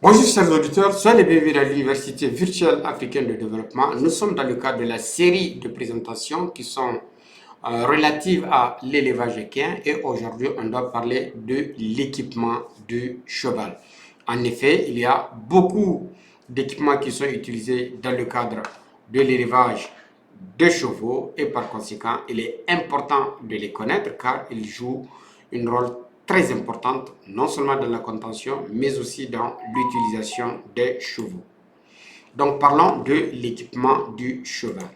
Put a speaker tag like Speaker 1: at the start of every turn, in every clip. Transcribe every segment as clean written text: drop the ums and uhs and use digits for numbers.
Speaker 1: Bonjour chers auditeurs, soyez les bienvenus à l'Université virtuelle africaine de développement. Nous sommes dans le cadre de la série de présentations qui sont relatives à l'élevage équin et aujourd'hui on doit parler de l'équipement du cheval. En effet, il y a beaucoup d'équipements qui sont utilisés dans le cadre de l'élevage de chevaux et par conséquent il est important de les connaître car ils jouent un rôle très importante, non seulement dans la contention, mais aussi dans l'utilisation des chevaux. Donc parlons de l'équipement du cheval.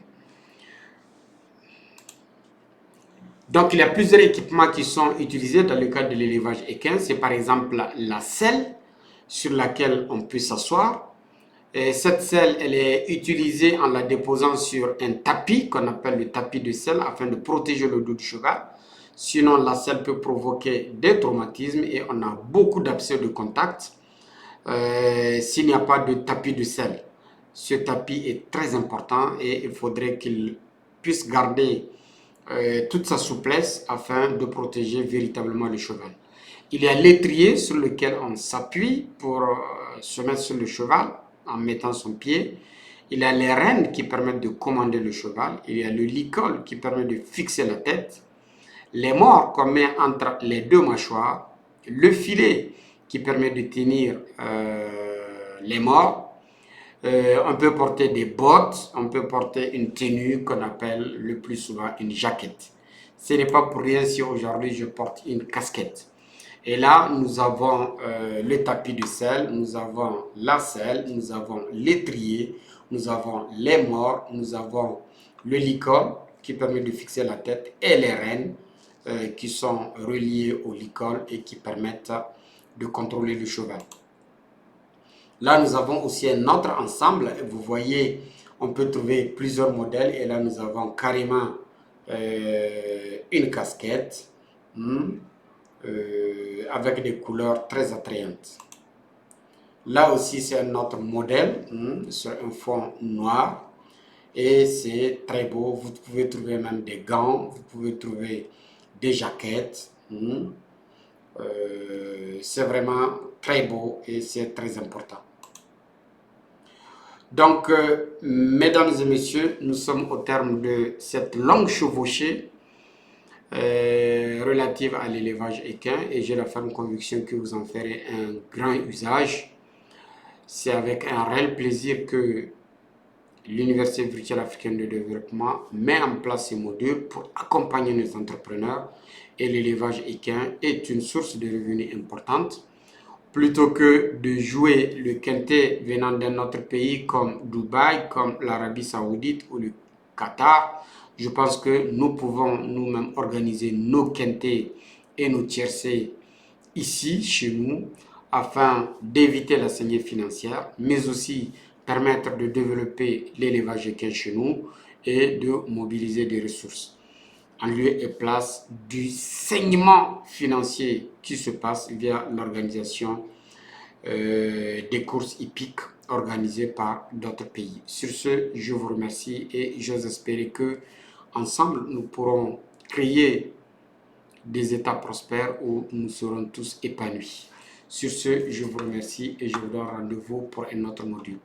Speaker 1: Donc il y a plusieurs équipements qui sont utilisés dans le cadre de l'élevage équin. C'est par exemple la selle sur laquelle on peut s'asseoir. Et cette selle, elle est utilisée en la déposant sur un tapis qu'on appelle le tapis de selle afin de protéger le dos du cheval. Sinon, la selle peut provoquer des traumatismes et on a beaucoup d'abcès de contact s'il n'y a pas de tapis de selle. Ce tapis est très important et il faudrait qu'il puisse garder toute sa souplesse afin de protéger véritablement le cheval. Il y a l'étrier sur lequel on s'appuie pour se mettre sur le cheval en mettant son pied. Il y a les rênes qui permettent de commander le cheval. Il y a le licol qui permet de fixer la tête. Les morts qu'on met entre les deux mâchoires, le filet qui permet de tenir les morts. On peut porter des bottes, on peut porter une tenue qu'on appelle le plus souvent une jaquette. Ce n'est pas pour rien si aujourd'hui je porte une casquette. Et là, nous avons le tapis de selle, nous avons la selle, nous avons l'étrier, nous avons les morts, nous avons le licol qui permet de fixer la tête et les rênes qui sont reliés au licol et qui permettent de contrôler le cheval. Là, nous avons aussi un autre ensemble. Vous voyez, on peut trouver plusieurs modèles. Et là, nous avons carrément une casquette avec des couleurs très attrayantes. Là aussi, c'est un autre modèle sur un fond noir. Et c'est très beau. Vous pouvez trouver même des gants. Vous pouvez trouver des jaquettes. C'est vraiment très beau et c'est très important. Donc, mesdames et messieurs, nous sommes au terme de cette longue chevauchée relative à l'élevage équin et j'ai la ferme conviction que vous en ferez un grand usage. C'est avec un réel plaisir que l'Université virtuelle africaine de développement met en place ces modules pour accompagner nos entrepreneurs et l'élevage équin est une source de revenus importante. Plutôt que de jouer le quintet venant d'un autre pays comme Dubaï, comme l'Arabie Saoudite ou le Qatar, je pense que nous pouvons nous-mêmes organiser nos quintets et nos tiercés ici, chez nous, afin d'éviter la saignée financière, mais aussi permettre de développer l'élevage équin chez nous et de mobiliser des ressources en lieu et place du saignement financier qui se passe via l'organisation des courses hippiques organisées par d'autres pays. Sur ce, je vous remercie et j'ose espérer que ensemble nous pourrons créer des États prospères où nous serons tous épanouis. Sur ce, je vous remercie et je vous donne rendez-vous pour un autre module.